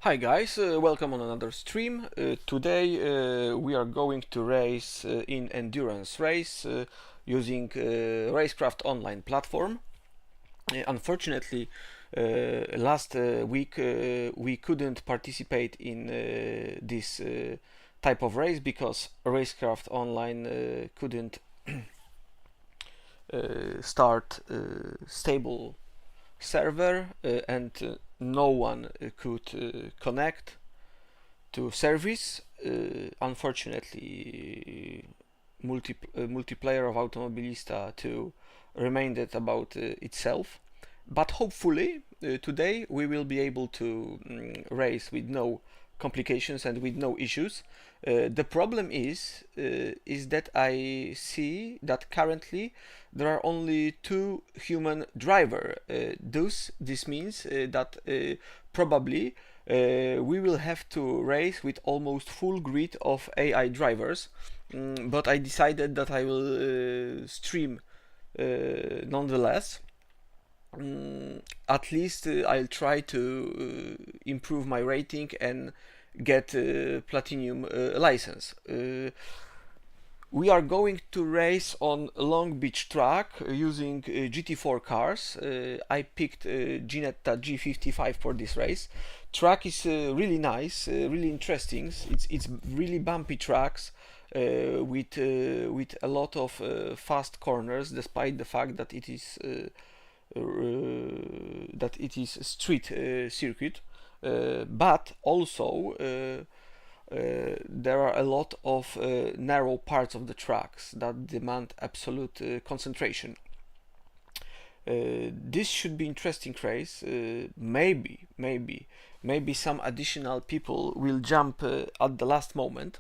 Hi guys, welcome on another stream. Today we are going to race in endurance race using Racecraft online platform. Unfortunately, last week we couldn't participate in this type of race because Racecraft online couldn't start stable server and no one could connect to service. Unfortunately, multiplayer of Automobilista 2 remained about itself, but hopefully today we will be able to race with no complications and with no issues. The problem is that I see that currently there are only two human driver. Thus, this means that probably we will have to race with almost full grid of AI drivers. But I decided that I will stream nonetheless. At least I'll try to improve my rating and get platinum license. We are going to race on Long Beach track using GT4 cars. I picked Ginetta G55 for this race. Track is really nice, really interesting. It's really bumpy tracks with a lot of fast corners, despite the fact that it is a street circuit. But also there are a lot of narrow parts of the tracks that demand absolute concentration. This should be interesting race. Maybe some additional people will jump at the last moment,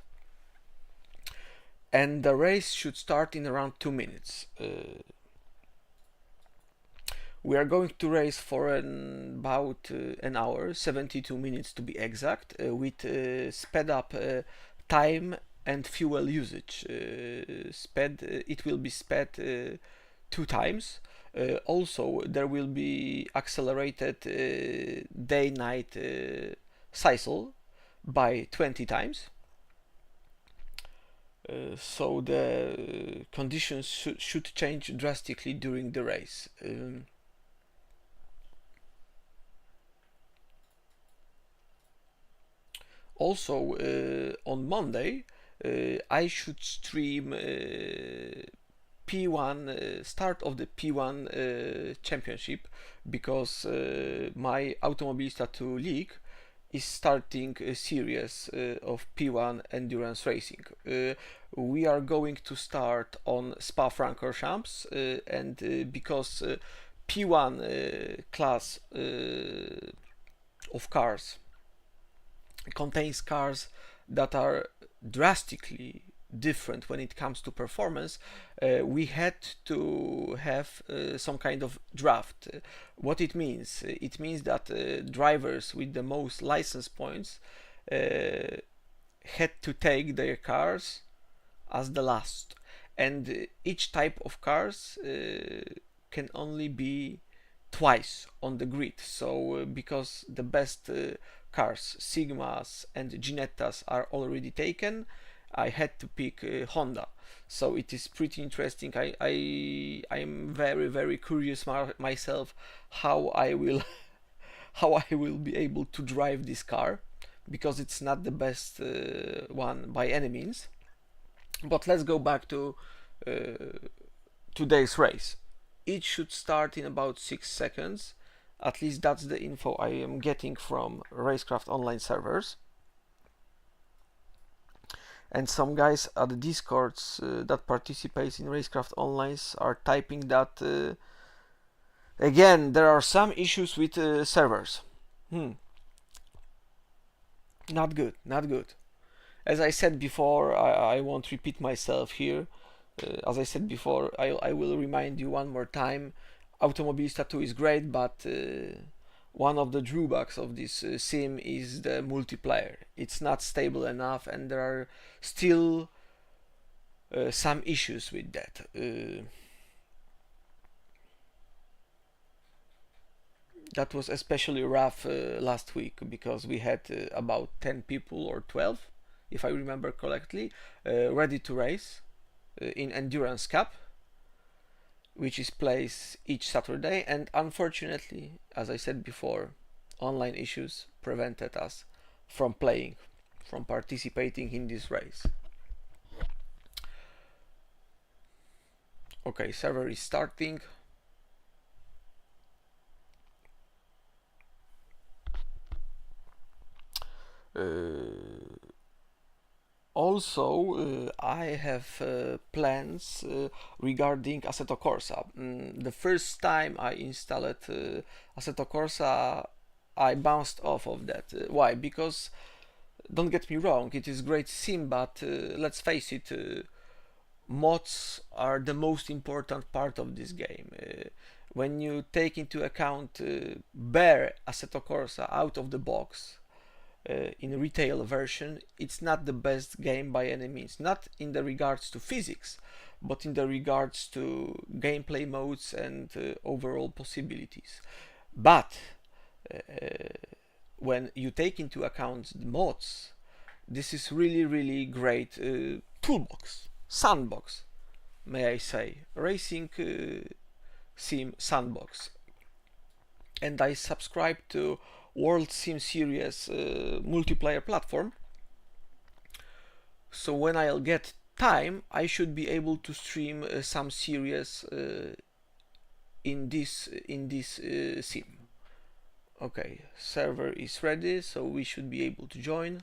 and the race should start in around 2 minutes. We are going to race for about an hour, 72 minutes to be exact, with sped up time and fuel usage. It will be sped 2 times. Also, there will be accelerated day-night cycle by 20 times. So the conditions should change drastically during the race. Also, on Monday, I should stream P1 start of the P1 championship because my Automobilista 2 league is starting a series of P1 endurance racing. We are going to start on Spa-Francorchamps and because P1 class of cars contains cars that are drastically different when it comes to performance, we had to have some kind of draft. What it means? It means that drivers with the most license points had to take their cars as the last, and each type of cars can only be twice on the grid. So because the best cars, Sigmas and Ginettas, are already taken, I had to pick Honda. So it is pretty interesting. I'm very curious myself how I will how I will be able to drive this car, because it's not the best one by any means. But let's go back to today's race. It should start in about 6 seconds. At least that's the info I am getting from Racecraft online servers. And some guys at the discords that participates in Racecraft Onlines are typing that again there are some issues with servers. Not good, not good. As I said before, I won't repeat myself here. As I said before, I will remind you one more time. Automobilista 2 is great, but one of the drawbacks of this sim is the multiplayer. It's not stable enough, and there are still some issues with that. That was especially rough last week because we had about 10 people or 12, if I remember correctly, ready to race in Endurance Cup, which is played each Saturday, and unfortunately, as I said before, online issues prevented us from playing, from participating in this race. Okay, server is starting. Also, I have plans regarding Assetto Corsa. The first time I installed Assetto Corsa, I bounced off of that. Why? Because, don't get me wrong, it is great sim, but let's face it, mods are the most important part of this game. When you take into account bare Assetto Corsa out of the box, in retail version, it's not the best game by any means. Not in the regards to physics, but in the regards to gameplay modes and overall possibilities. But uh, when you take into account the mods, this is really great toolbox, sandbox, may I say, racing sim sandbox. And I subscribe to World Sim Series multiplayer platform. So when I'll get time, I should be able to stream some series in this sim. Okay, server is ready, so we should be able to join.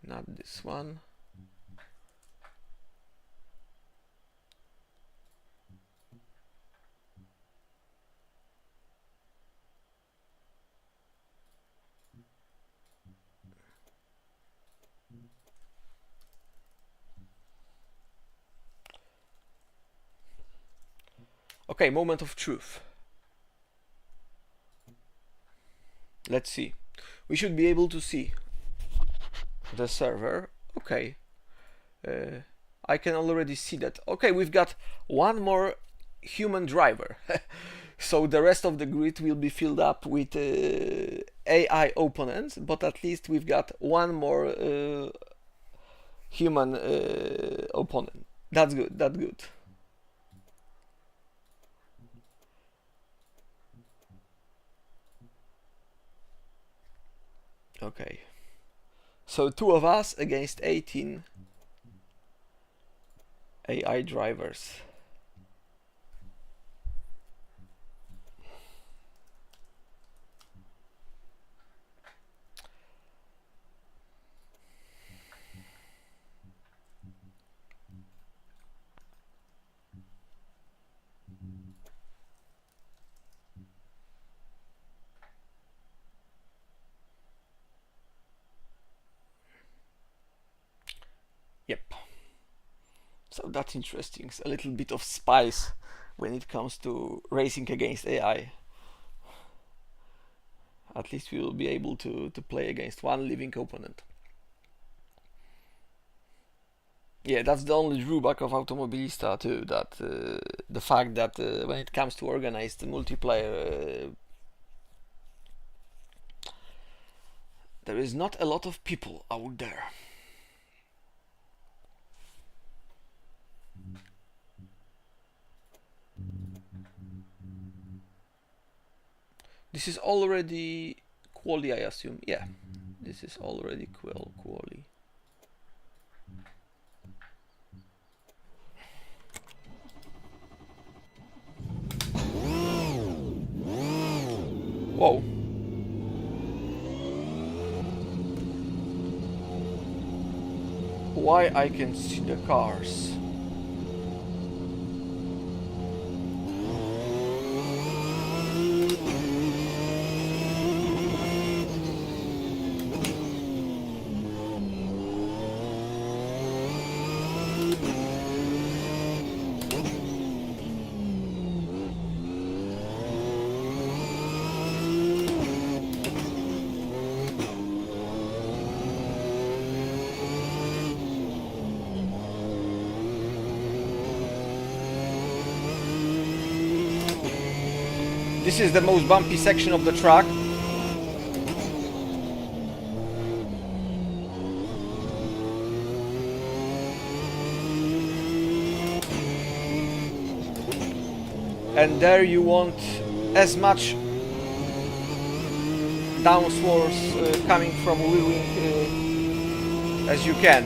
Not this one. Okay, moment of truth. Let's see. We should be able to see the server. Okay. I can already see that. Okay, we've got one more human driver. So the rest of the grid will be filled up with AI opponents, but at least we've got one more human opponent. That's good, that's good. Okay. So two of us against 18 AI drivers. Yep. So that's interesting. It's a little bit of spice when it comes to racing against AI. At least we will be able to play against one living opponent. Yeah, that's the only drawback of Automobilista too. That the fact that when it comes to organized multiplayer, there is not a lot of people out there. This is already quali, I assume. Yeah, this is already quali. Whoa. Why I can see the cars? This is the most bumpy section of the track. And there you want as much downswers coming from wheel wing as you can.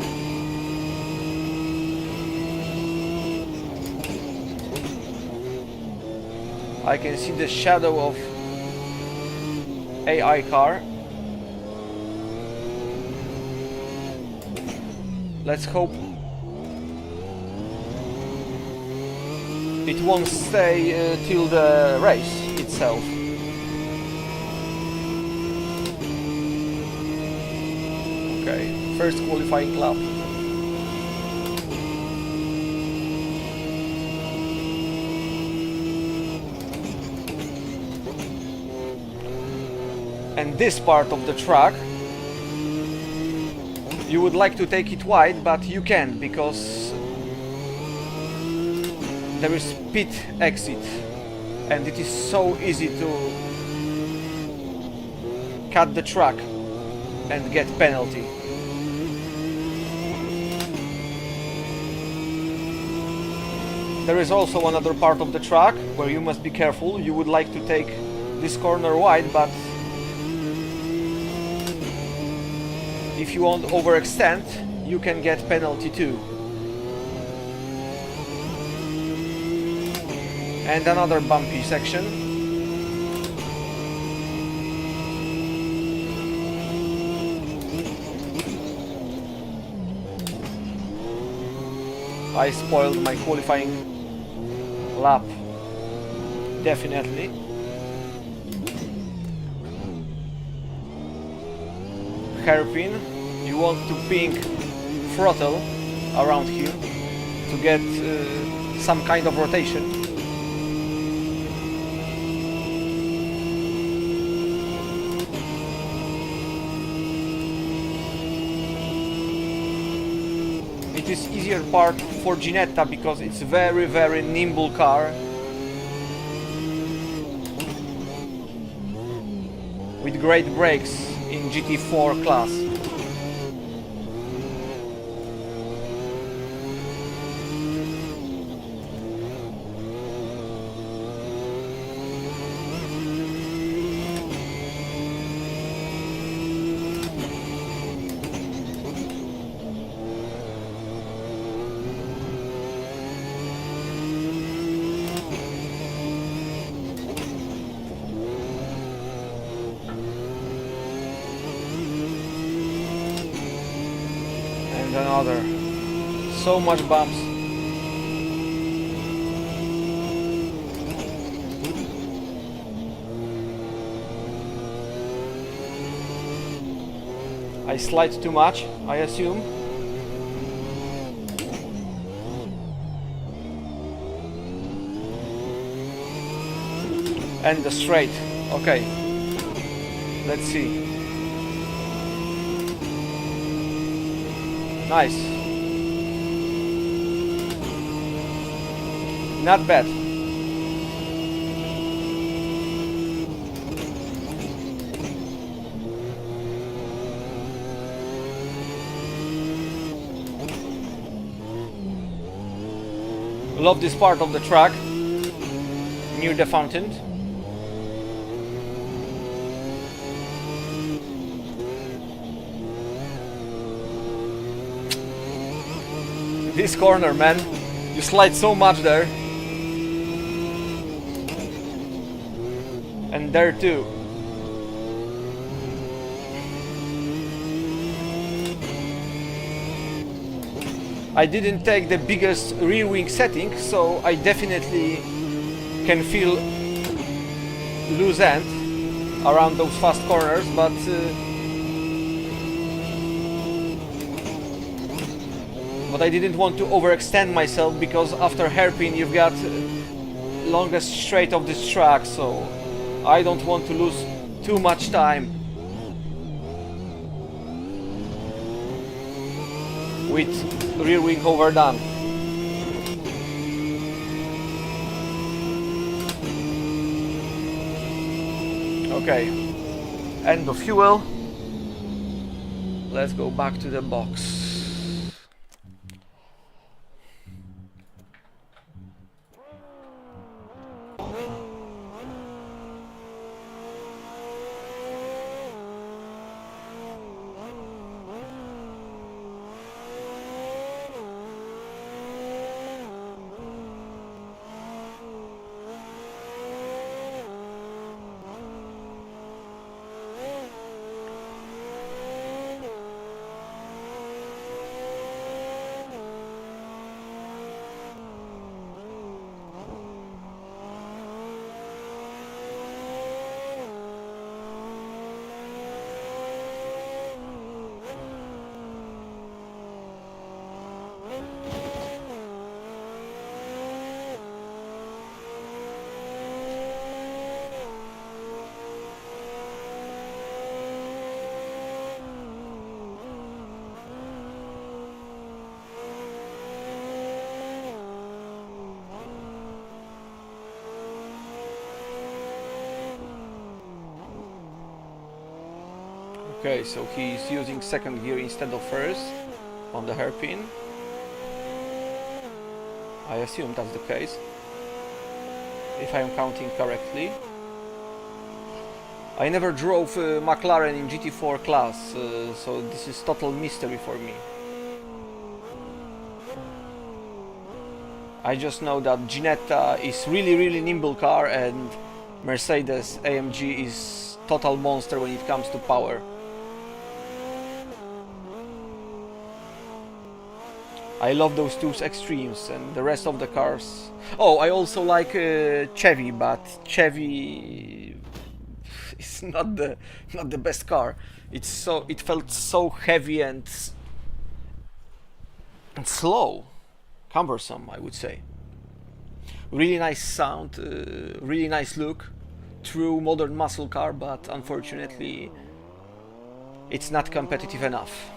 I can see the shadow of AI car. Let's hope it won't stay till the race itself. Okay, first qualifying lap. And this part of the track, you would like to take it wide, but you can't because there is pit exit and it is so easy to cut the track and get penalty. There is also another part of the track where you must be careful. You would like to take this corner wide, but if you won't overextend, you can get penalty too. And another bumpy section. I spoiled my qualifying lap, definitely. Hairpin, you want to ping throttle around here to get some kind of rotation. It is easier part for Ginetta because it's a very nimble car with great brakes in GT4 class. Another. So much bumps. I slide too much, I assume. And the straight. Okay. Let's see. Nice. Not bad. Love this part of the track near the fountain. This corner, man, you slide so much there. And there too. I didn't take the biggest rear wing setting, so I definitely can feel loose end around those fast corners, but I didn't want to overextend myself because after hairpin you've got longest straight of this track, so I don't want to lose too much time with rear wing overdone. Okay, end of fuel. Let's go back to the box. Okay, so he's using second gear instead of first on the hairpin. I assume that's the case, if I am counting correctly. I never drove McLaren in GT4 class, so this is total mystery for me. I just know that Ginetta is really nimble car and Mercedes AMG is total monster when it comes to power. I love those two extremes and the rest of the cars. Oh, I also like Chevy, but Chevy is not the best car. It felt so heavy and slow, cumbersome, I would say. Really nice sound, really nice look, true modern muscle car, but unfortunately, it's not competitive enough.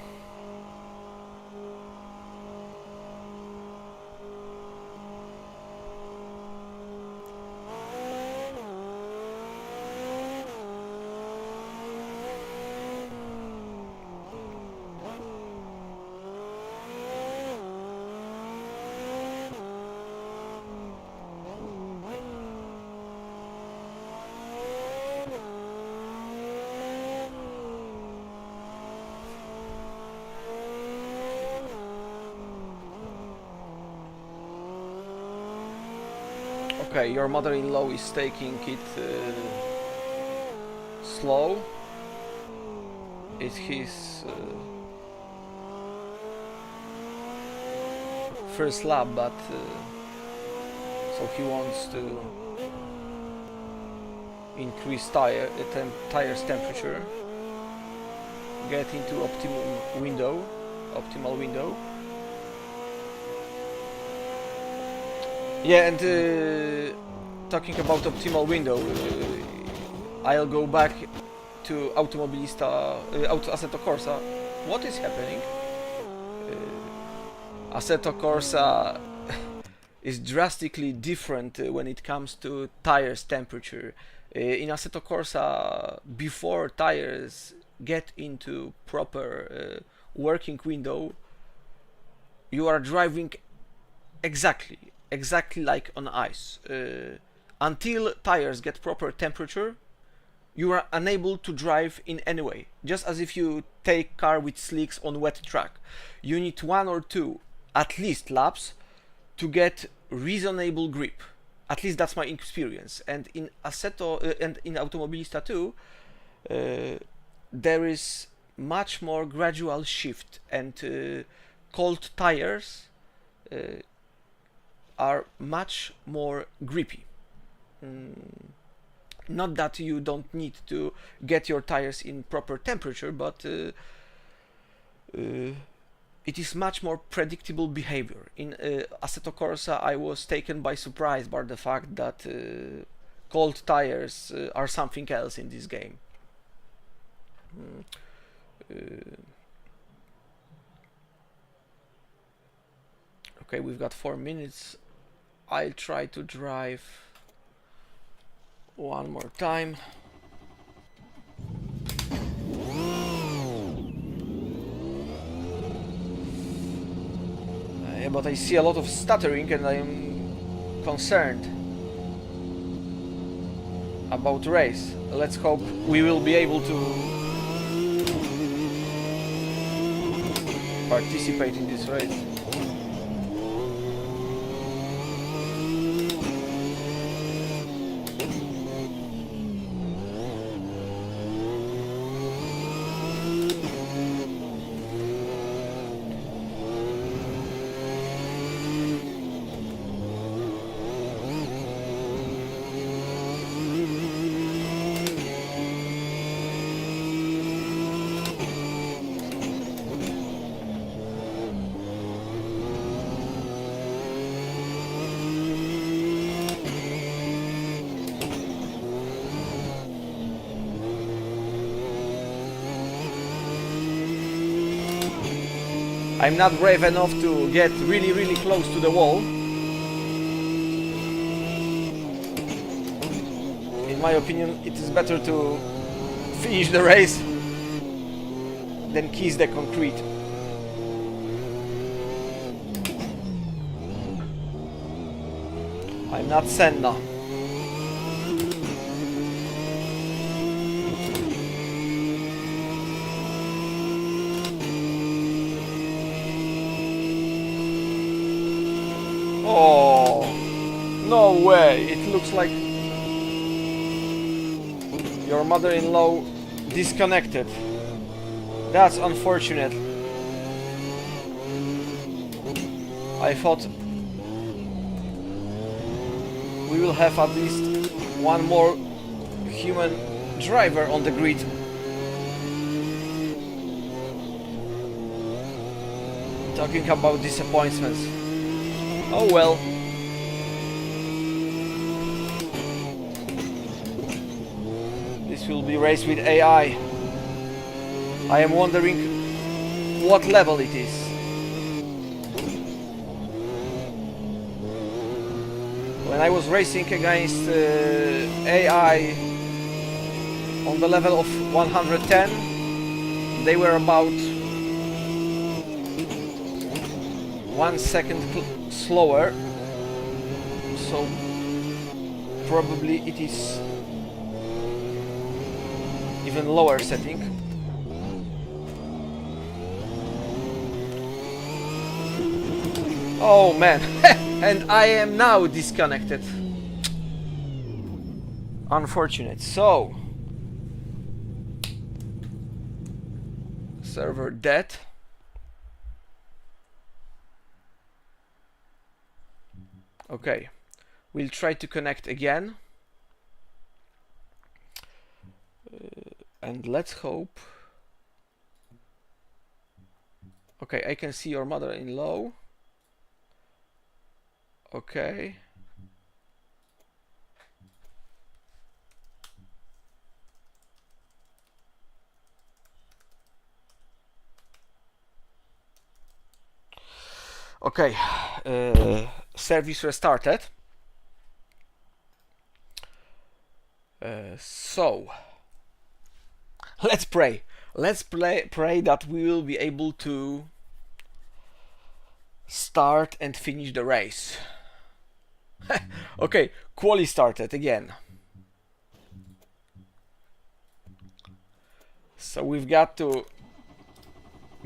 Okay, your mother-in-law is taking it slow. It's his first lap, but so he wants to increase tires temperature, get into optimal window. Yeah, and talking about optimal window, I'll go back to Automobilista, Assetto Corsa. What is happening? Assetto Corsa is drastically different when it comes to tires temperature. In Assetto Corsa, before tires get into proper working window, you are driving exactly like on ice. Until tires get proper temperature, you are unable to drive in any way. Just as if you take car with slicks on wet track. You need one or two, at least, laps to get reasonable grip. At least that's my experience. And in Assetto and in Automobilista too, there is much more gradual shift, and cold tires are much more grippy. Not that you don't need to get your tires in proper temperature, but it is much more predictable behavior. In Assetto Corsa, I was taken by surprise by the fact that cold tires are something else in this game. Okay, we've got 4 minutes. I'll try to drive one more time. Yeah, but I see a lot of stuttering and I am concerned about the race. Let's hope we will be able to participate in this race. I'm not brave enough to get really close to the wall. In my opinion, it is better to finish the race than kiss the concrete. I'm not Senna. Oh, no way. It looks like your mother-in-law disconnected. That's unfortunate. I thought we will have at least one more human driver on the grid. Talking about disappointments. Oh well. This will be race with AI. I am wondering what level it is. When I was racing against AI on the level of 110, they were about 1 second slower, so probably it is even lower setting. Oh man, and I am now disconnected. Unfortunate. So, server dead. Okay, we'll try to connect again. And let's hope. Okay, I can see your mother-in-law. Okay. Okay, service restarted. So let's pray. Let's pray that we will be able to start and finish the race. Okay, quali started again. So we've got to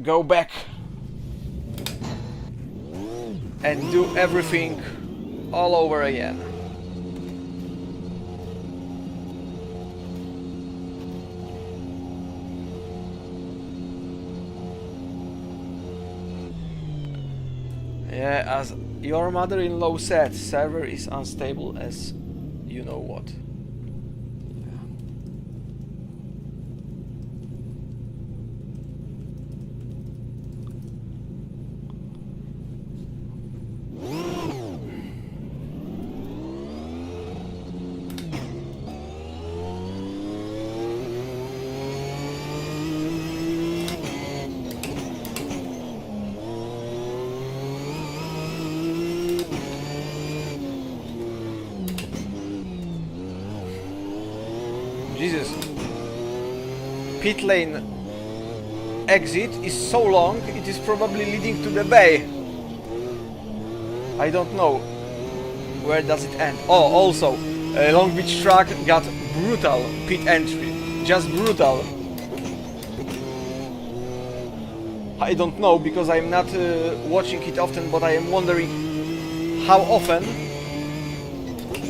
go back and do everything all over again. Yeah, as your mother-in-law said, server is unstable as you know what. Jesus. Pit lane exit is so long, it is probably leading to the bay. I don't know. Where does it end? Oh, also, Long Beach track got brutal pit entry. Just brutal. I don't know because I'm not watching it often, but I am wondering how often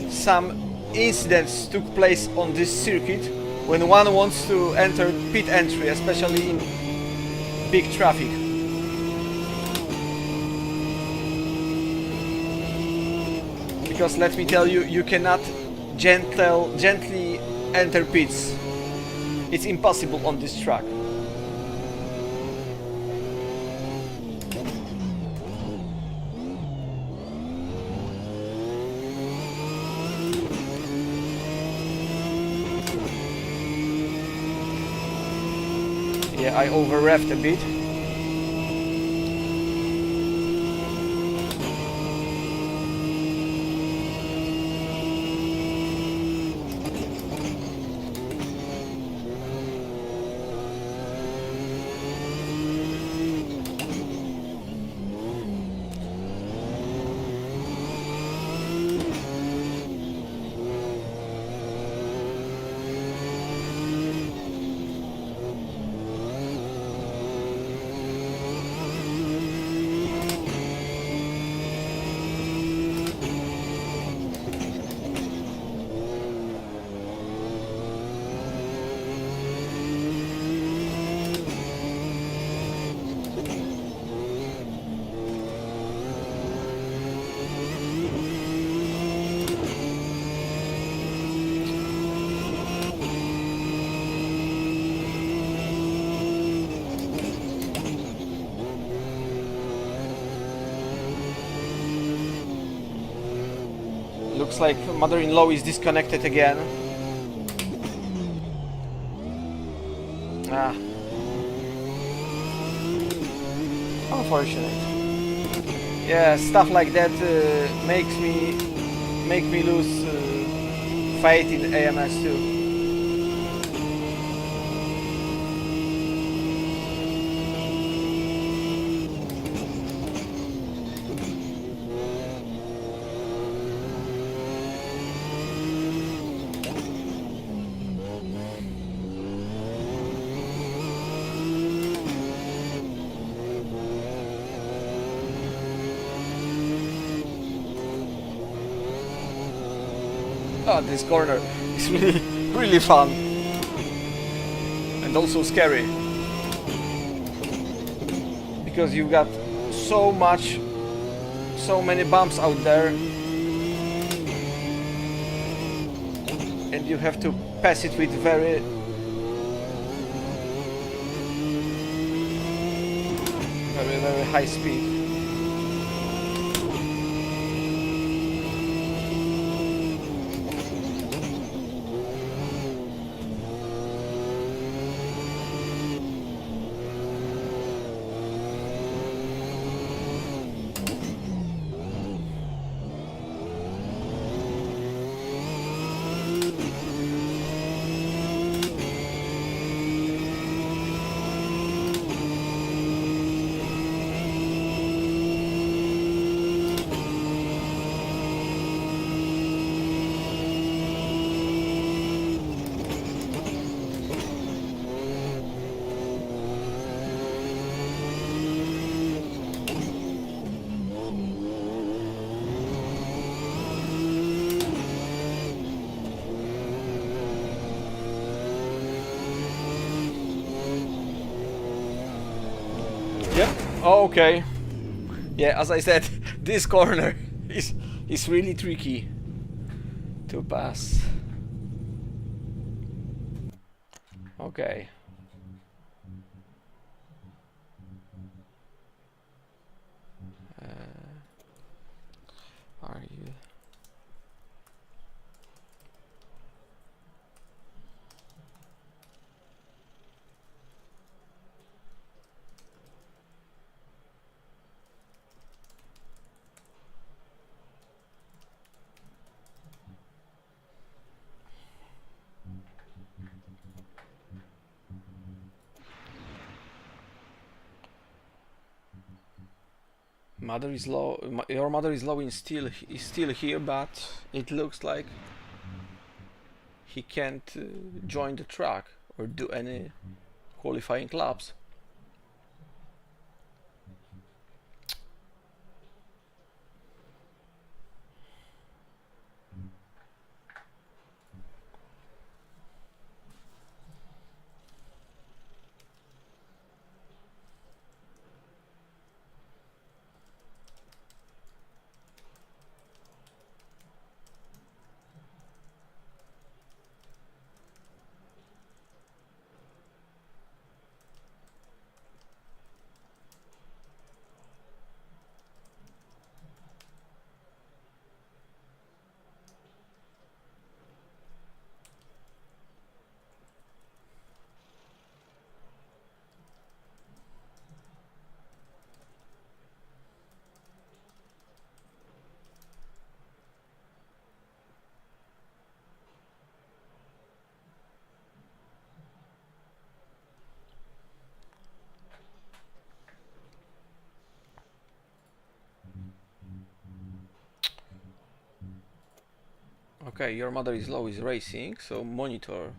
some incidents took place on this circuit when one wants to enter pit entry, especially in big traffic. Because let me tell you, you cannot gently enter pits. It's impossible on this track. Yeah, I over-revved a bit. Looks like mother-in-law is disconnected again. Ah. Unfortunate. Yeah, stuff like that make me lose faith in AMS too. Oh, this corner is really fun and also scary because you've got so many bumps out there and you have to pass it with very high speed. Oh, okay. Yeah, as I said, this corner is really tricky to pass. Okay. Are you? Mother is low. Your mother is low. Is still here, but it looks like he can't join the track or do any qualifying laps. Okay, your mother is low is racing, so monitor.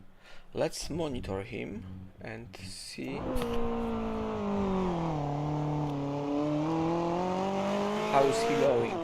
Let's monitor him and see how's he going.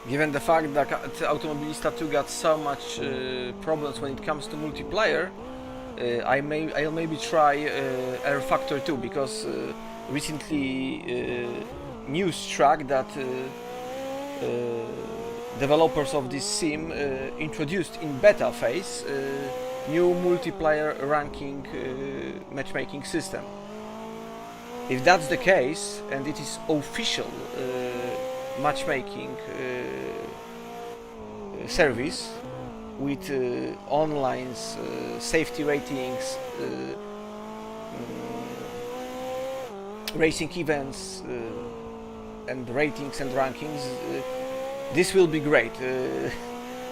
Given the fact that Automobilista 2 got so much problems when it comes to multiplayer, I'll maybe try R Factor 2, because recently news track that developers of this sim introduced in beta phase new multiplayer ranking matchmaking system. If that's the case and it is official matchmaking service with online safety ratings, racing events, and ratings and rankings, this will be great.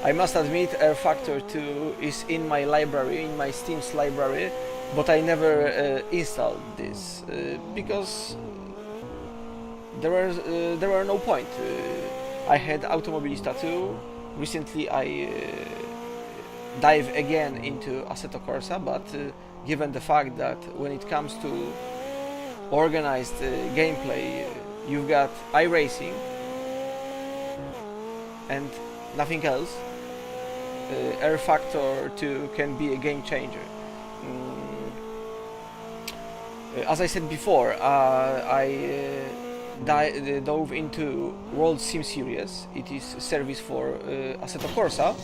I must admit, R Factor 2 is in my library, in my Steam's library, but I never installed this because there were no point. I had Automobilista 2. Recently I dive again into Assetto Corsa, but given the fact that when it comes to organized gameplay, you've got iRacing and nothing else, R Factor 2 can be a game changer. As I said before, I dove into World Sim Series. It is a service for Assetto Corsa,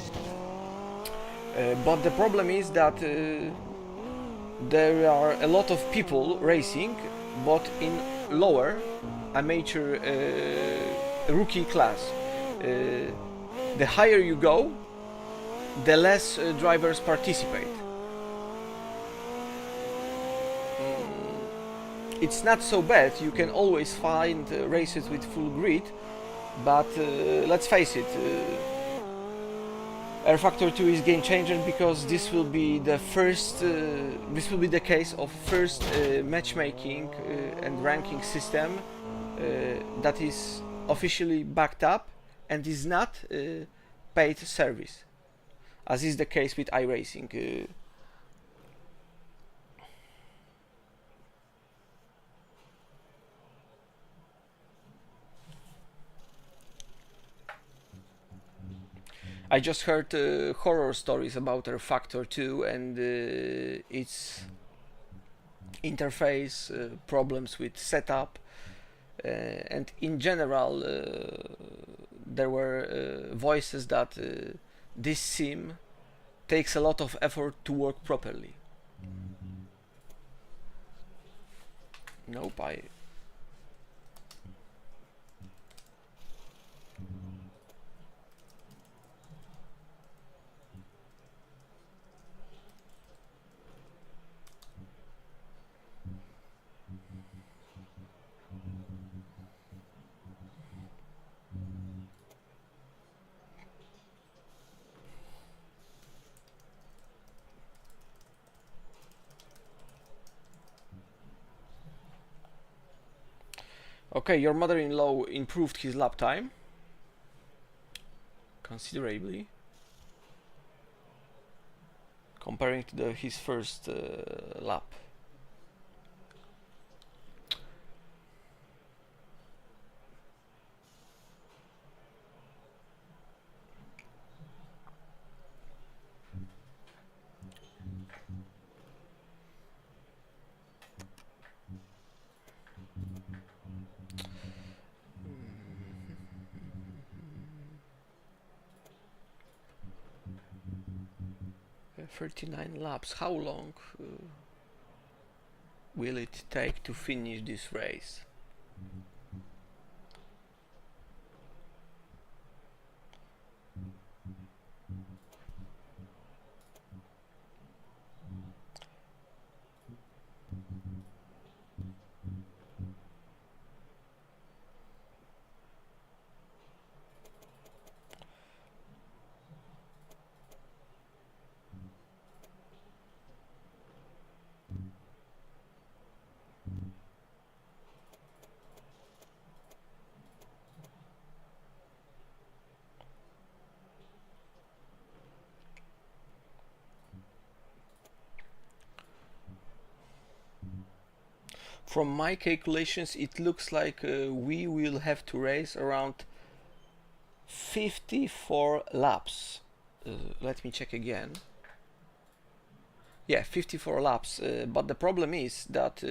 but the problem is that there are a lot of people racing, but in lower amateur rookie class. The higher you go, the less drivers participate. It's not so bad, you can always find races with full grid, but let's face it, R Factor 2 is game changer because this will be the first, this will be the case of first matchmaking and ranking system that is officially backed up and is not paid service, as is the case with iRacing. I just heard horror stories about Factor 2 and its interface, problems with setup, and in general there were voices that this sim takes a lot of effort to work properly. Nope, I... Okay, your mother-in-law improved his lap time considerably comparing to his first lap. Mm. 39 laps. How long will it take to finish this race? From my calculations, it looks like we will have to race around 54 laps. Let me check again. Yeah, 54 laps. But the problem is that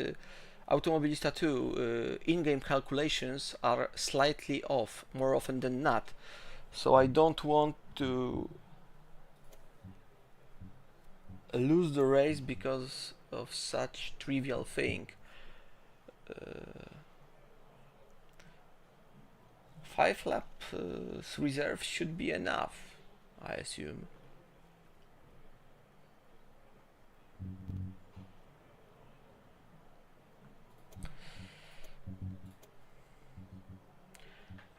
Automobilista 2 in-game calculations are slightly off, more often than not. So I don't want to lose the race because of such trivial thing. 5 laps reserve should be enough, I assume.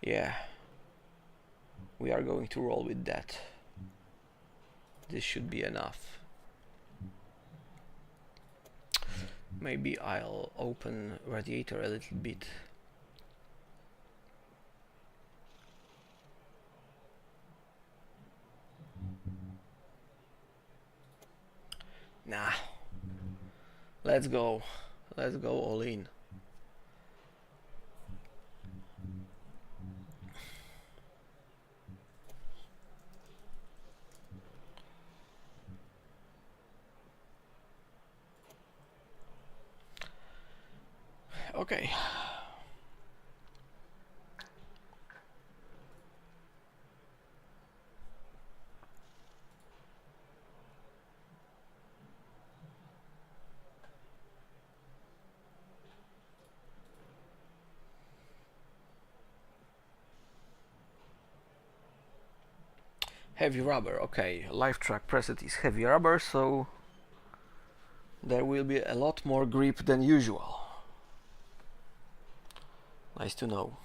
Yeah, we are going to roll with that. This should be enough. Maybe I'll open radiator a little bit. Nah, let's go all in. Okay. Heavy rubber, okay. Live track preset is heavy rubber, so there will be a lot more grip than usual. Nice to know.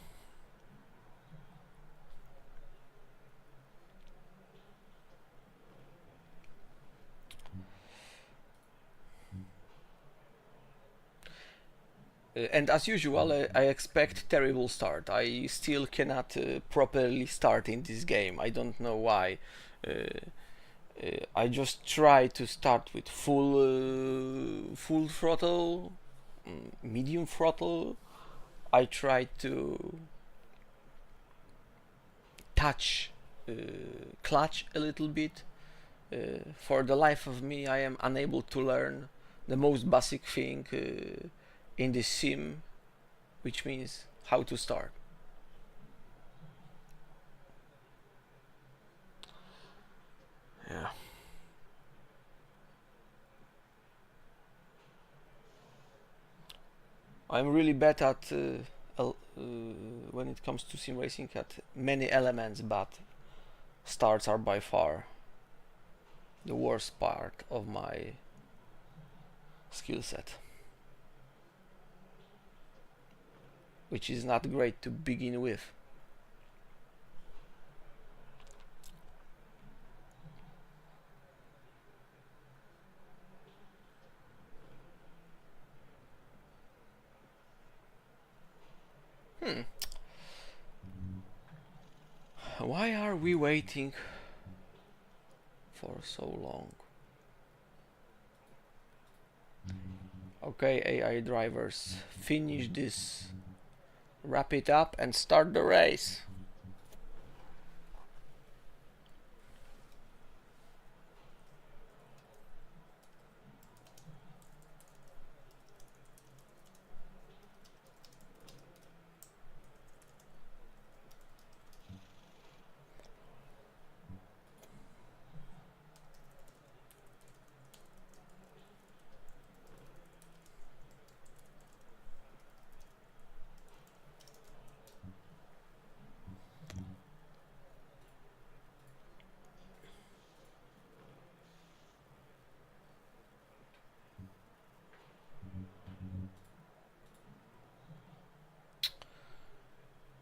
And as usual, I expect terrible start. I still cannot properly start in this game. I don't know why. I just try to start with full throttle, medium throttle. I try to touch clutch a little bit. For the life of me, I am unable to learn the most basic thing in this sim, which means how to start. Yeah. I'm really bad at when it comes to sim racing at many elements, but starts are by far the worst part of my skill set, which is not great to begin with. Hmm. Why are we waiting for so long? Okay, AI drivers, finish this, wrap it up, and start the race.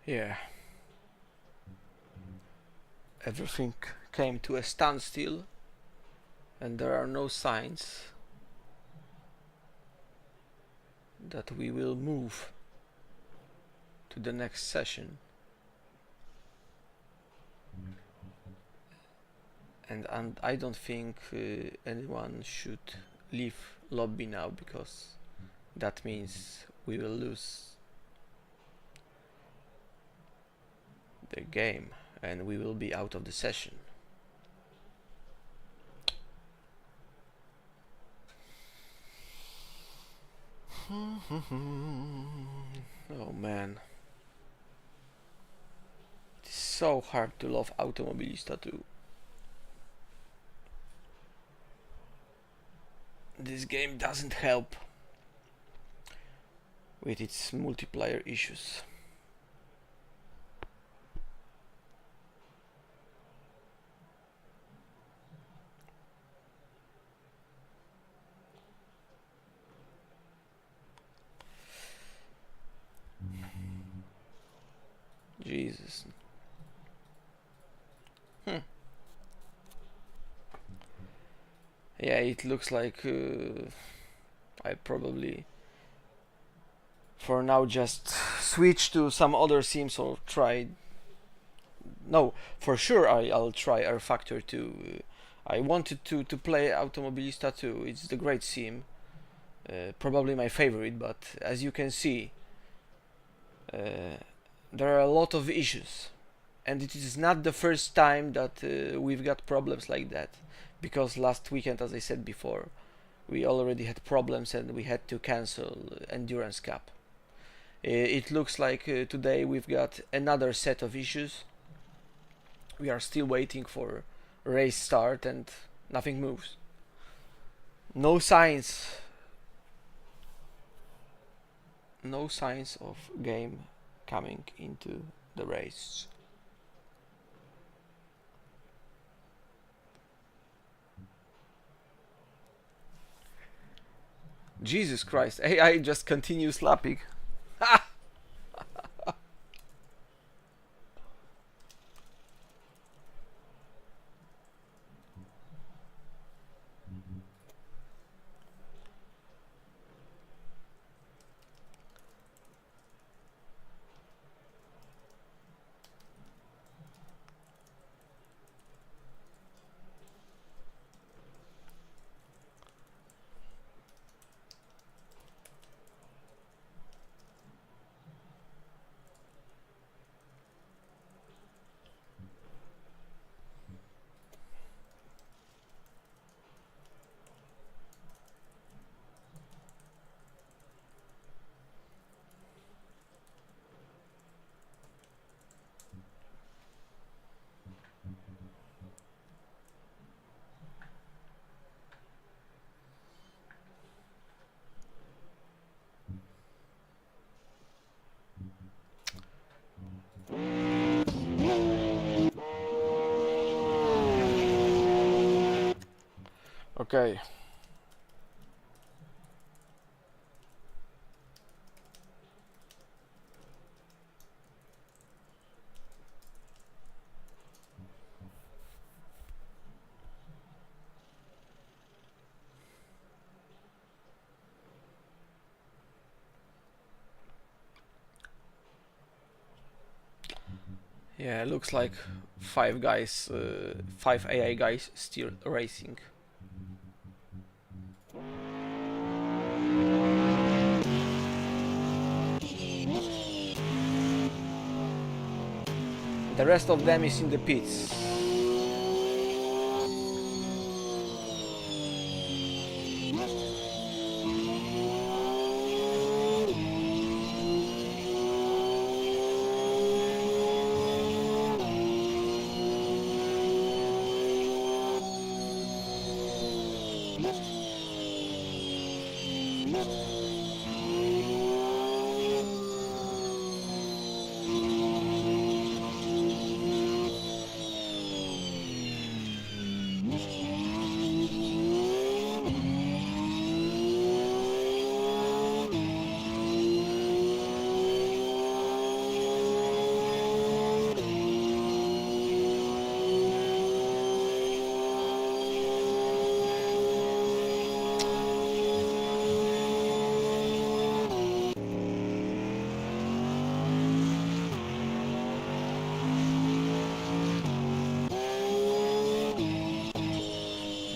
Yeah. Everything came to a standstill, and there are no signs that we will move to the next session. And I don't think anyone should leave lobby now, because that means we will lose the game and we will be out of the session. Oh man, it's so hard to love Automobilista 2. This game doesn't help with its multiplayer issues. Jesus. Yeah, it looks like I probably for now just switch to some other sims or try. No, for sure I'll try R Factor 2. I wanted to play Automobilista 2. It's the great sim, probably my favorite, but as you can see, there are a lot of issues, and it is not the first time that we've got problems like that, because last weekend, as I said before, we already had problems and we had to cancel Endurance Cup. It looks like today we've got another set of issues. We are still waiting for race start and nothing moves. No signs. No signs of game coming into the race. Jesus Christ, AI just continues slapping. Okay. Yeah, looks like five guys, five AI guys still racing. The rest of them is in the pits.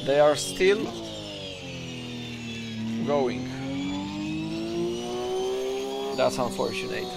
They are still going. That's unfortunate.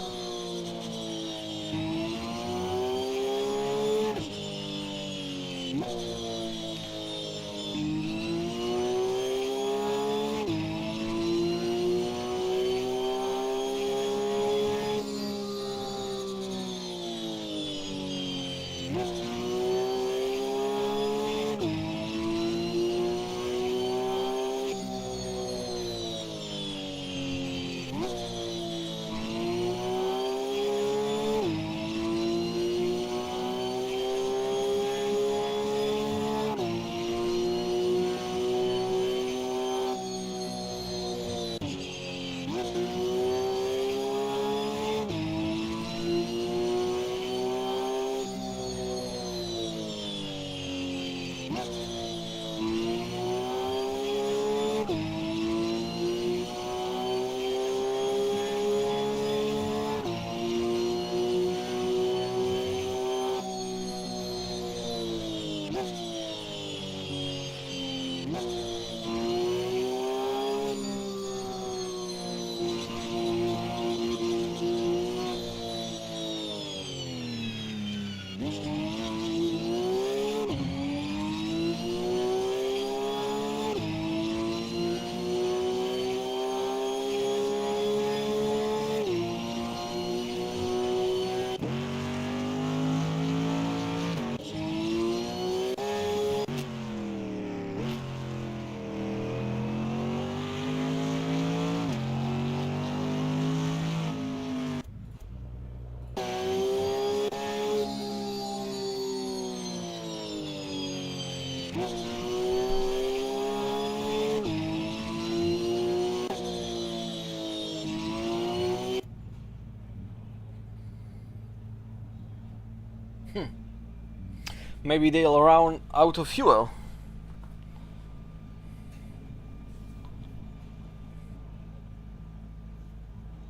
Maybe they'll run out of fuel.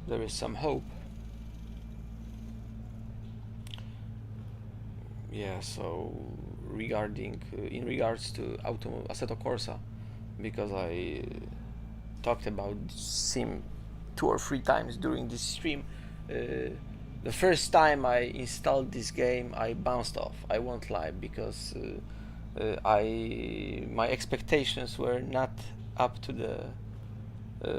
There is some hope. Yeah, so regarding in regards to Assetto Corsa, because I talked about sim 2 or 3 times during this stream. The first time I installed this game, I bounced off. I won't lie, because my expectations were not up to the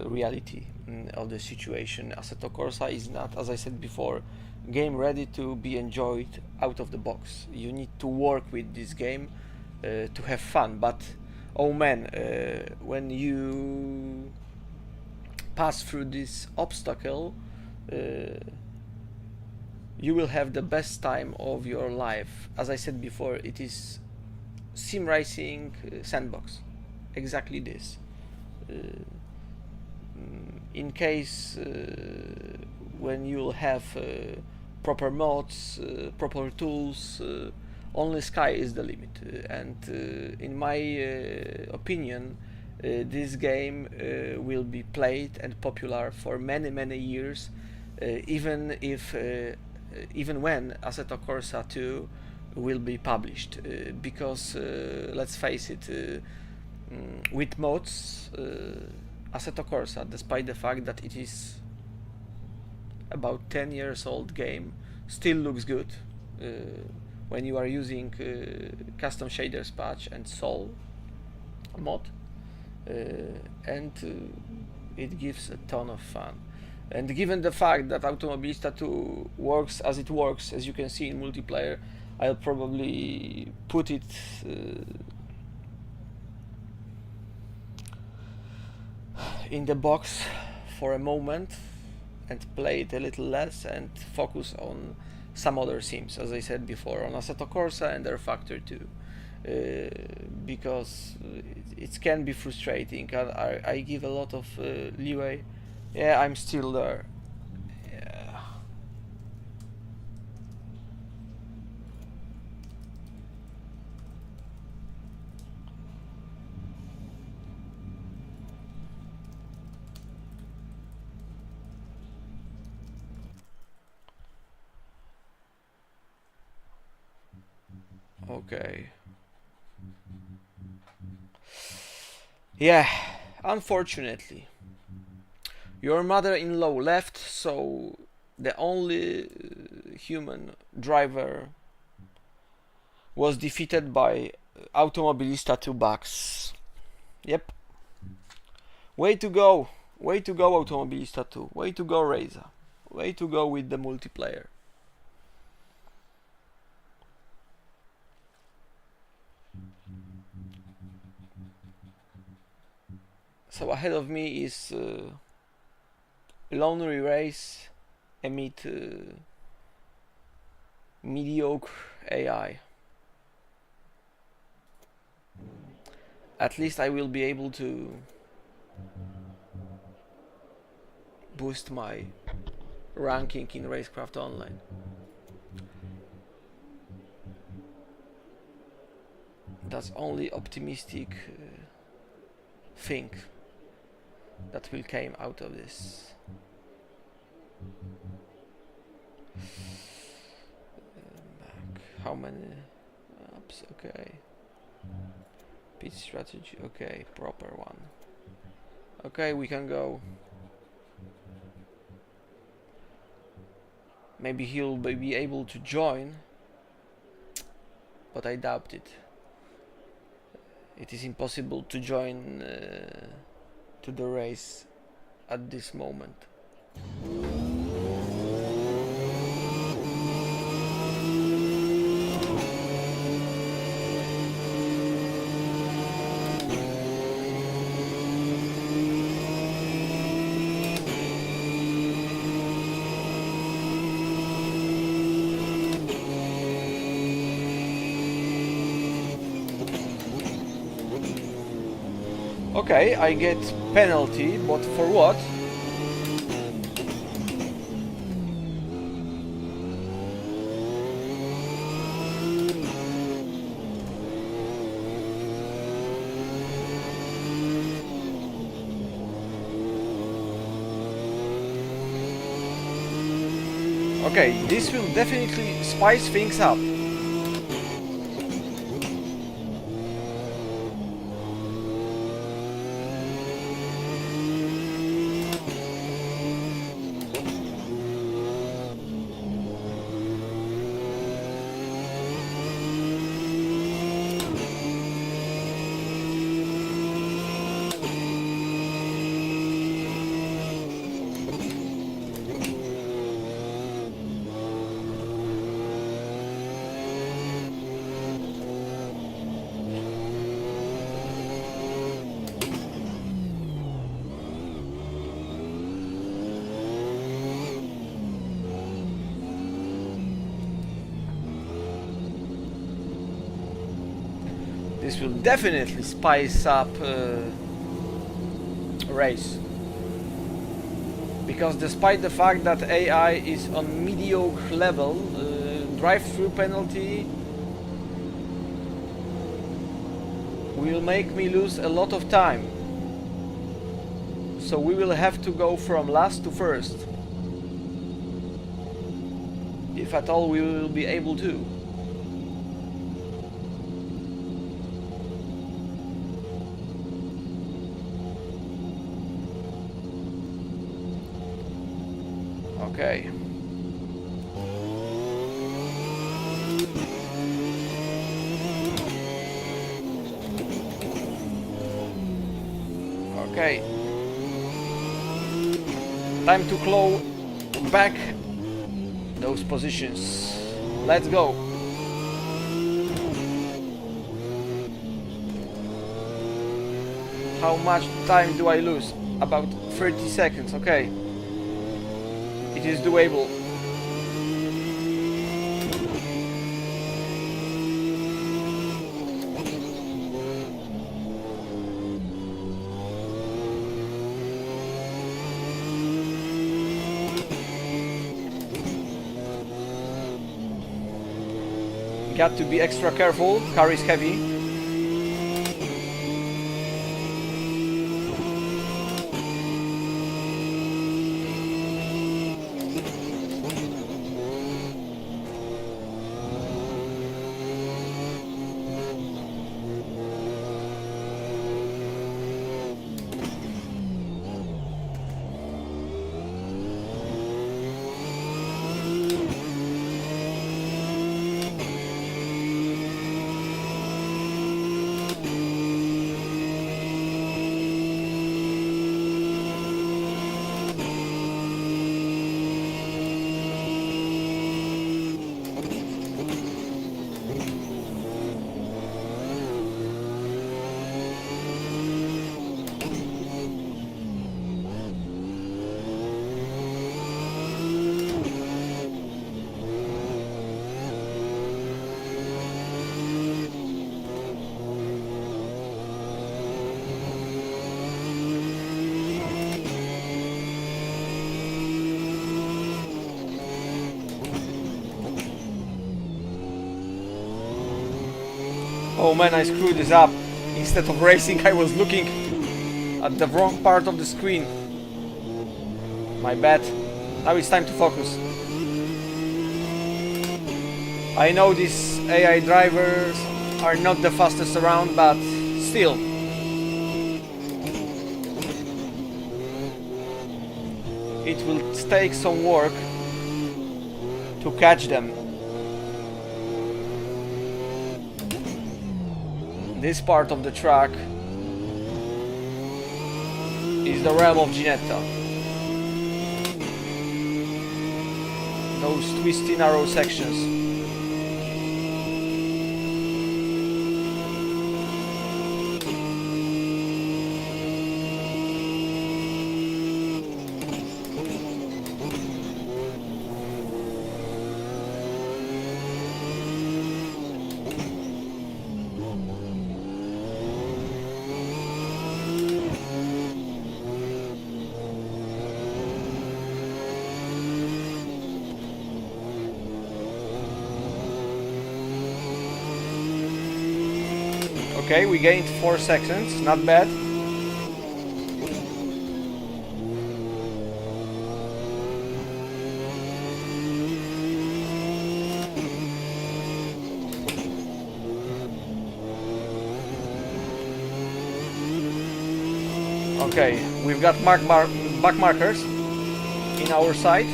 reality of the situation. Assetto Corsa is not, as I said before, game ready to be enjoyed out of the box. You need to work with this game to have fun. But oh man, when you pass through this obstacle, you will have the best time of your life. As I said before, it is sim racing sandbox. exactly this. In case when you'll have proper mods, proper tools, only sky is the limit. And in my opinion, this game will be played and popular for many years, even if even when Assetto Corsa 2 will be published, because let's face it, with mods, Assetto Corsa, despite the fact that it is about 10 years old game, still looks good when you are using custom shaders patch and Sol mod, and it gives a ton of fun. And given the fact that Automobilista 2 works as it works, as you can see in multiplayer, I'll probably put it in the box for a moment and play it a little less and focus on some other sims, as I said before, on Assetto Corsa and Air Factor 2, because it can be frustrating. I give a lot of leeway. Yeah, I'm still there. Yeah. Okay. Yeah, unfortunately. Your mother-in-law left, so the only human driver was defeated by Automobilista 2 bugs. Yep. Way to go! Way to go, Automobilista 2. Way to go, Reza. Way to go with the multiplayer. So ahead of me is Lonely Race amid mediocre AI. At least I will be able to boost my ranking in Racecraft Online. That's only optimistic thing that will came out of this. How many apps? Okay. Pitch strategy. Okay, proper one. Okay, we can go. Maybe he'll be able to join, but I doubt it. It is impossible to join to the race at this moment. Okay, I get penalty, but for what? Okay, this will definitely spice things up. This will definitely spice up race. Because despite the fact that AI is on mediocre level, drive-through penalty will make me lose a lot of time. So we will have to go from last to first. If at all we will be able to. Okay. Okay. Time to claw back those positions. Let's go. How much time do I lose? About 30 seconds, okay. It is doable. Got to be extra careful, car is heavy. Oh man, I screwed this up. Instead of racing, I was looking at the wrong part of the screen. My bad. Now it's time to focus. I know these AI drivers are not the fastest around, but still. It will take some work to catch them. This part of the track is the realm of Ginetta. Those twisty, narrow sections. Okay, we gained 4 seconds, not bad. Okay, we've got back markers in our side.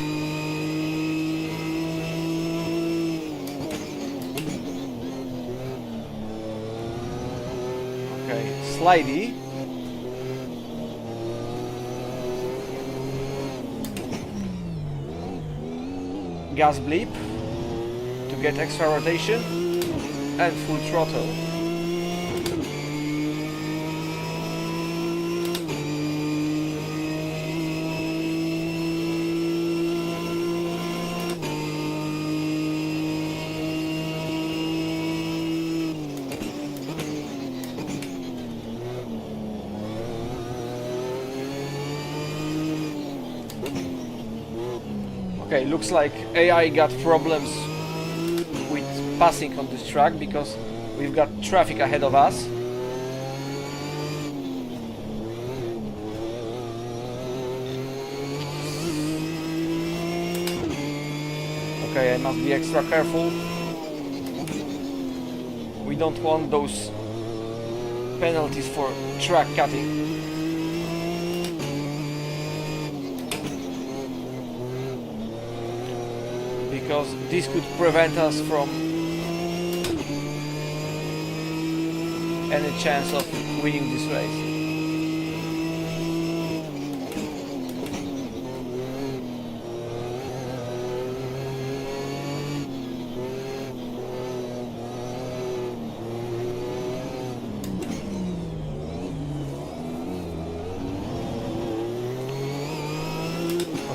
Slidey. Gas bleep to get extra rotation and full throttle. Okay, looks like AI got problems with passing on this track because we've got traffic ahead of us. Okay, I must be extra careful. We don't want those penalties for track cutting. Because this could prevent us from any chance of winning this race.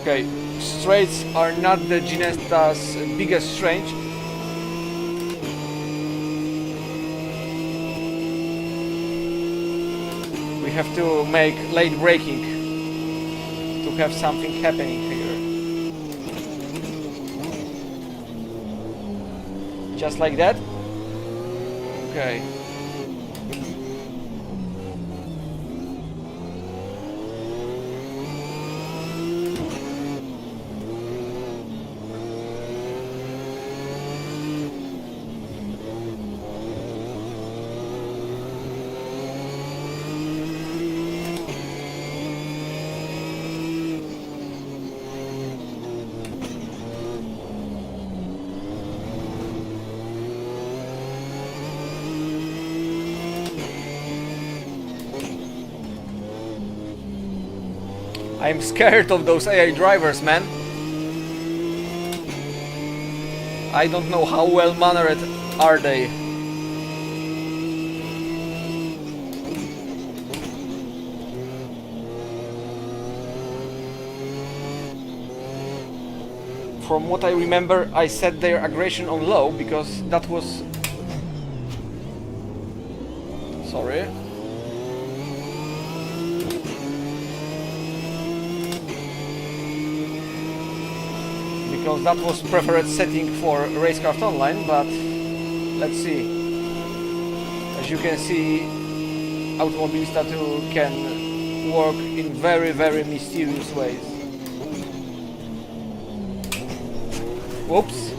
Okay, straights are not the Ginetta's biggest strength. We have to make late braking to have something happening here. Just like that? Okay. I'm scared of those AI drivers, man. I don't know how well mannered are they. From what I remember, I set their aggression on low because that was... Sorry. Because that was preferred setting for Racecraft Online, but let's see. As you can see, Automobilista 2 can work in very, very mysterious ways. Whoops.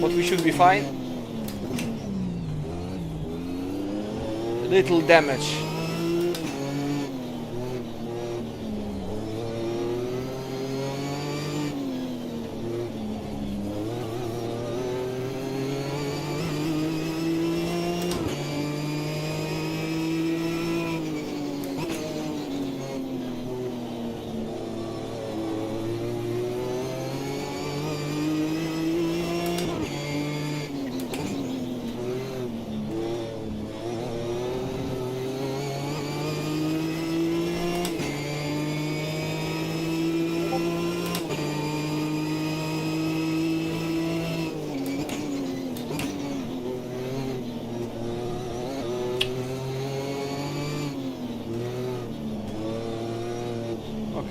But we should be fine. Little damage.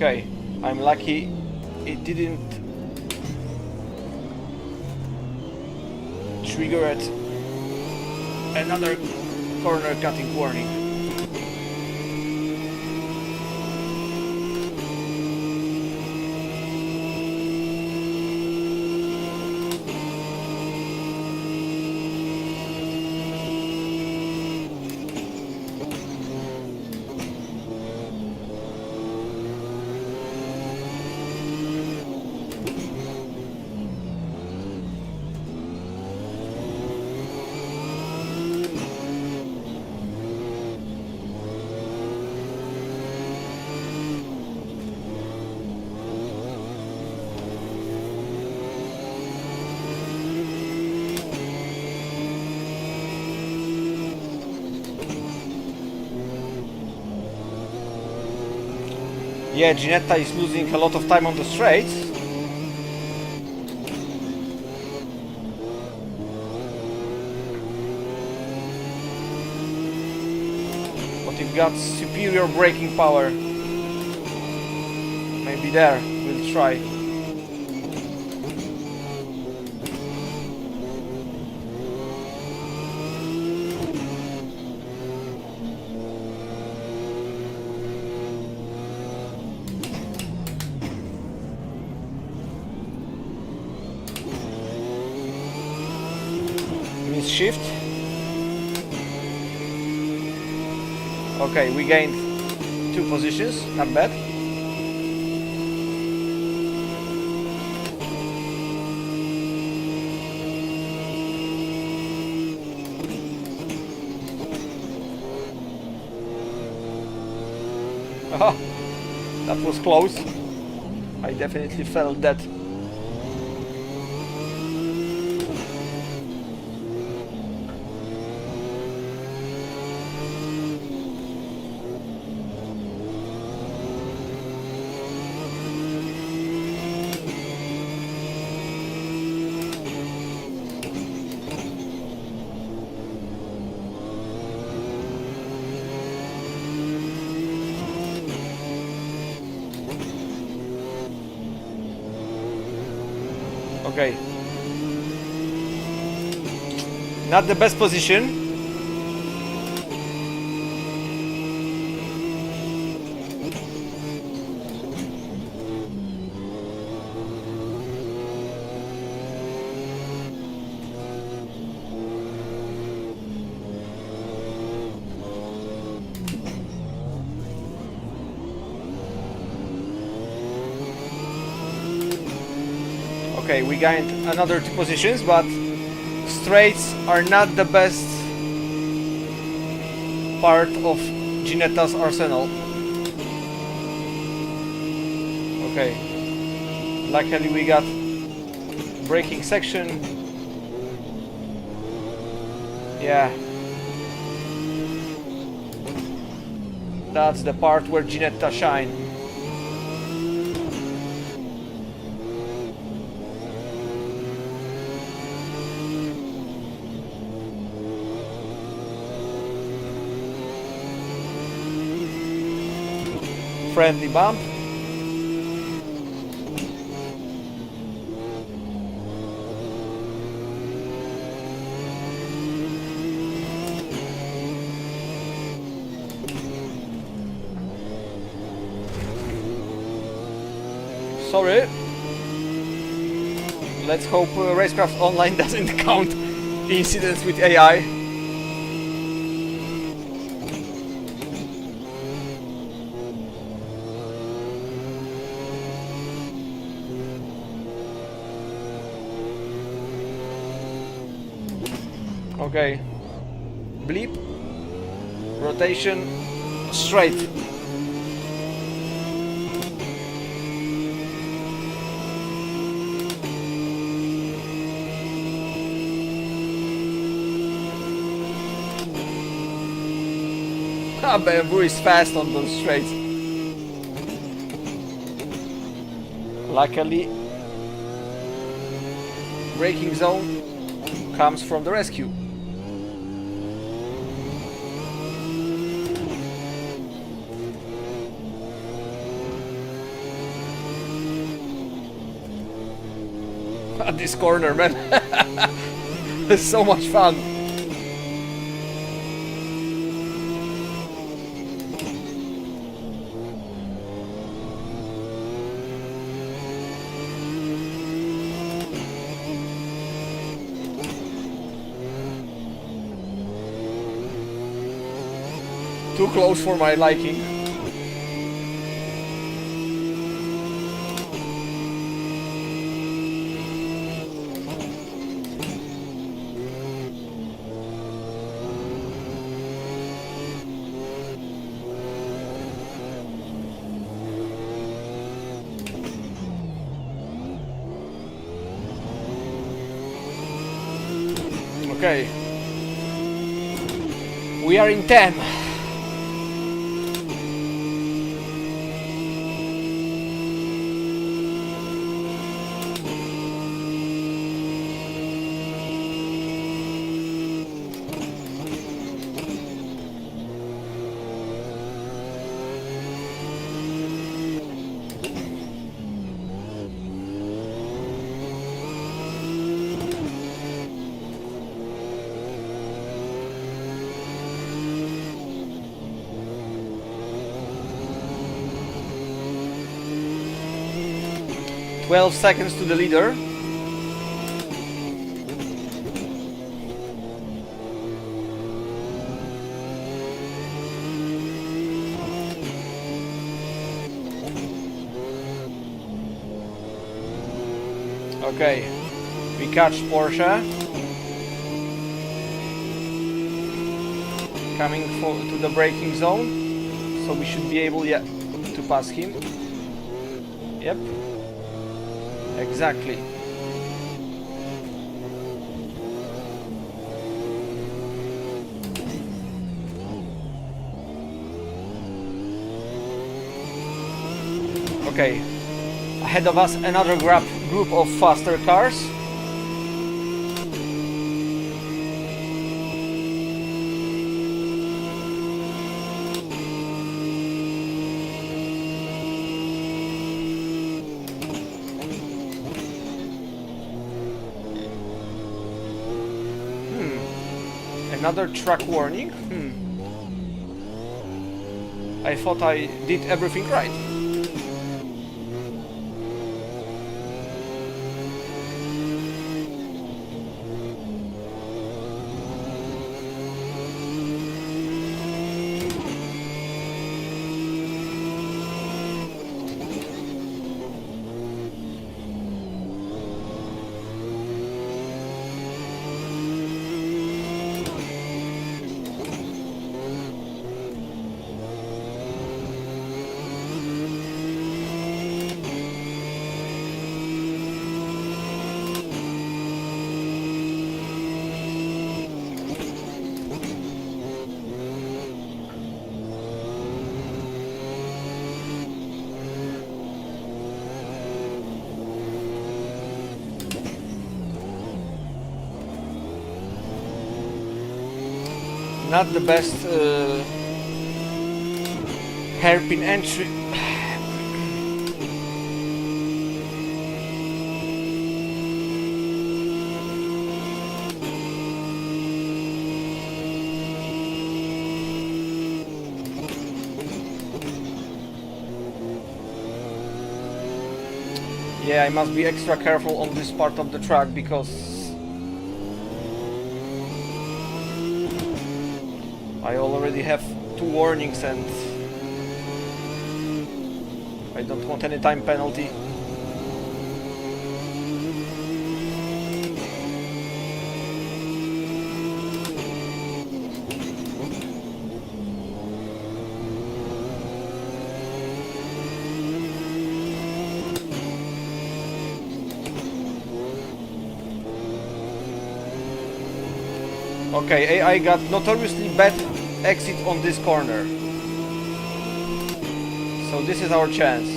Okay, I'm lucky it didn't trigger at another corner cutting warning. Yeah, Ginetta is losing a lot of time on the straights. But you've got superior braking power. Maybe there, we'll try. shift. Okay, we gained 2 positions, not bad. Oh, that was close. I definitely felt that. Okay. Not the best position. Okay, we gained another 2 positions, but straights are not the best part of Ginetta's arsenal. Okay, luckily we got braking section. Yeah, that's the part where Ginetta shine. Friendly bump. Sorry. Let's hope Racecraft Online doesn't count incidents with AI. Okay. Bleep. Rotation. Straight. Bamboo is fast on those straights. Luckily, braking zone comes from the rescue. At this corner, man. It's so much fun. Too close for my liking. Okay. We are in 10. Twelve seconds to the leader. Okay, we catch Porsche. Coming to the braking zone, so we should be able, yeah, to pass him. Yep, exactly. Okay, ahead of us another group of faster cars. Another track warning? I thought I did everything right. Not the best hairpin entry. Yeah, I must be extra careful on this part of the track because I already have 2 warnings and I don't want any time penalty. Okay, I got notoriously bad exit on this corner. So this is our chance.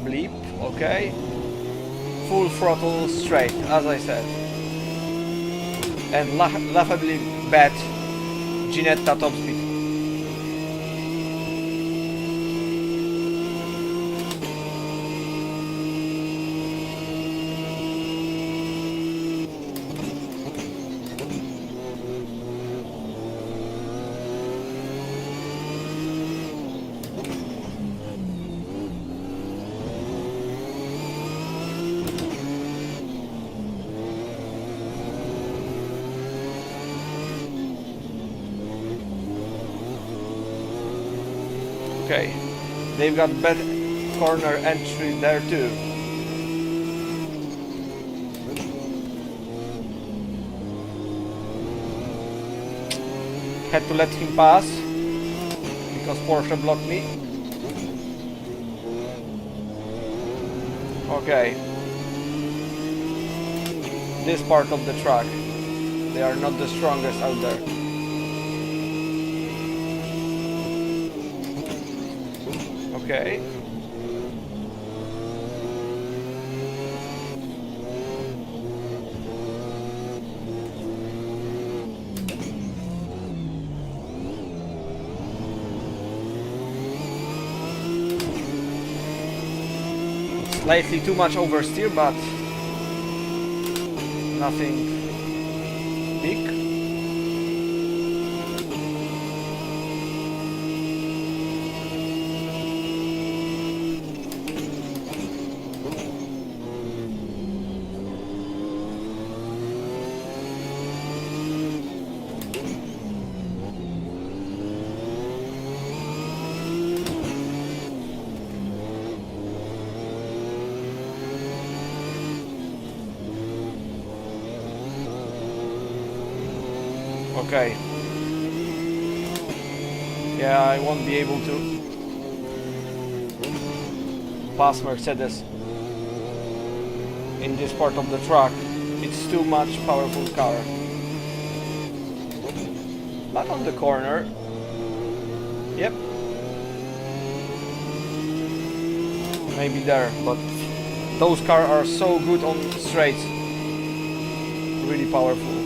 Bleep, okay. Full throttle straight, as I said. And laughably bad Ginetta top speed. Okay, they've got bad corner entry there too. Had to let him pass because Porsche blocked me. Okay, this part of the track, they are not the strongest out there. Okay. Slightly too much oversteer, but nothing big. Okay. Yeah, I won't be able to pass Mercedes in this part of the track. It's too much powerful car. But on the corner, yep, maybe there, but those cars are so good on straights. Really powerful.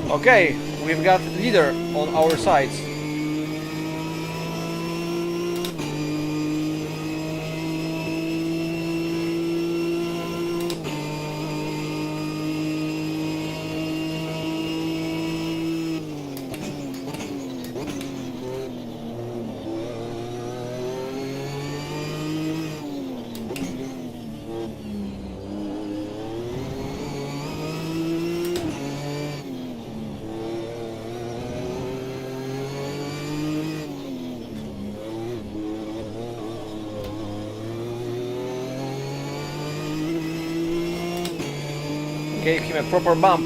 Okay, we've got leader on our sides. Gave him a proper bump.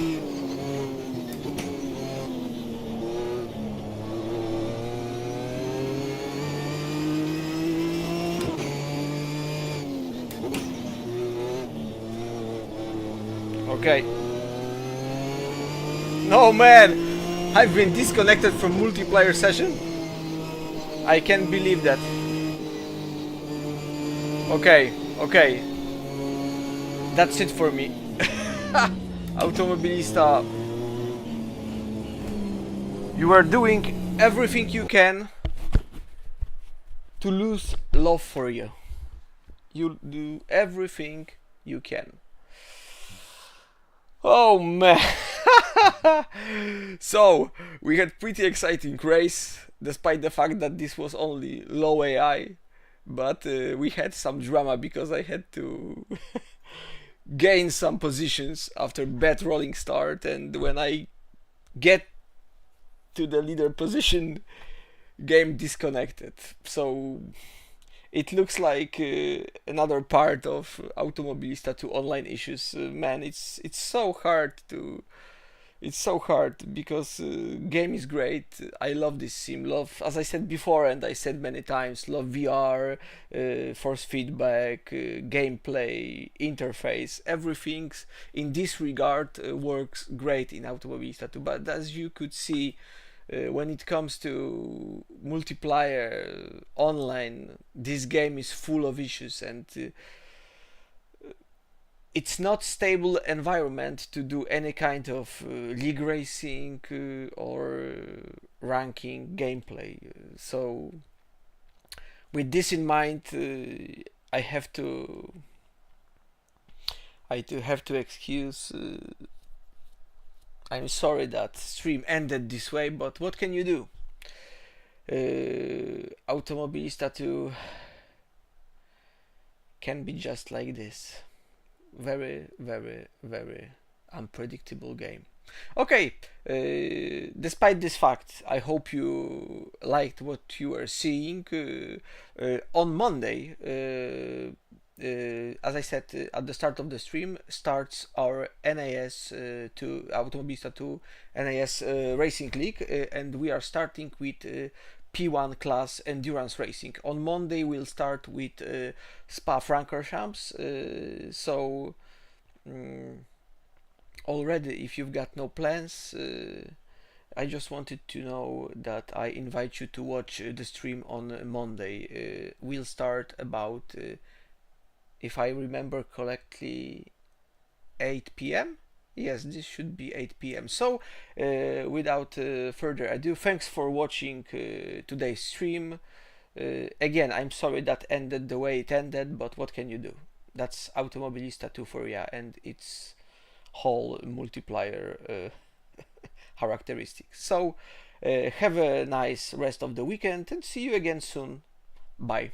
Okay. No man! I've been disconnected from multiplayer session. I can't believe that. Okay, okay. That's it for me. Automobilista. You are doing everything you can to lose love for you. You do everything you can. Oh man. So we had pretty exciting race, despite the fact that this was only low AI, but we had some drama because I had to gain some positions after bad rolling start, and when I get to the leader position, game disconnected. So it looks like another part of Automobilista 2 online issues. Man, it's so hard to. It's so hard because game is great. I love this sim. Love, as I said before, and I said many times, love VR, force feedback, gameplay, interface. Everything in this regard works great in Automobilista 2. But as you could see, when it comes to multiplayer online, this game is full of issues, and it's not stable environment to do any kind of league racing or ranking gameplay. So with this in mind, I have to have to excuse. I'm sorry that stream ended this way, but what can you do? Automobilista 2 can be just like this. Very, very, very unpredictable game. Okay, despite this fact, I hope you liked what you are seeing. On Monday, as I said at the start of the stream, starts our NAS 2 Automobilista 2 NAS Racing League, and we are starting with P1 class endurance racing. On Monday we'll start with Spa-Francorchamps. So already, if you've got no plans, I just wanted to know that I invite you to watch the stream on Monday. We'll start about, if I remember correctly, 8 p.m. Yes, this should be 8 p.m. So, without further ado, thanks for watching today's stream. Again, I'm sorry that ended the way it ended, but what can you do? That's Automobilista 2 for ya and its whole multiplayer characteristics. So, have a nice rest of the weekend and see you again soon. Bye.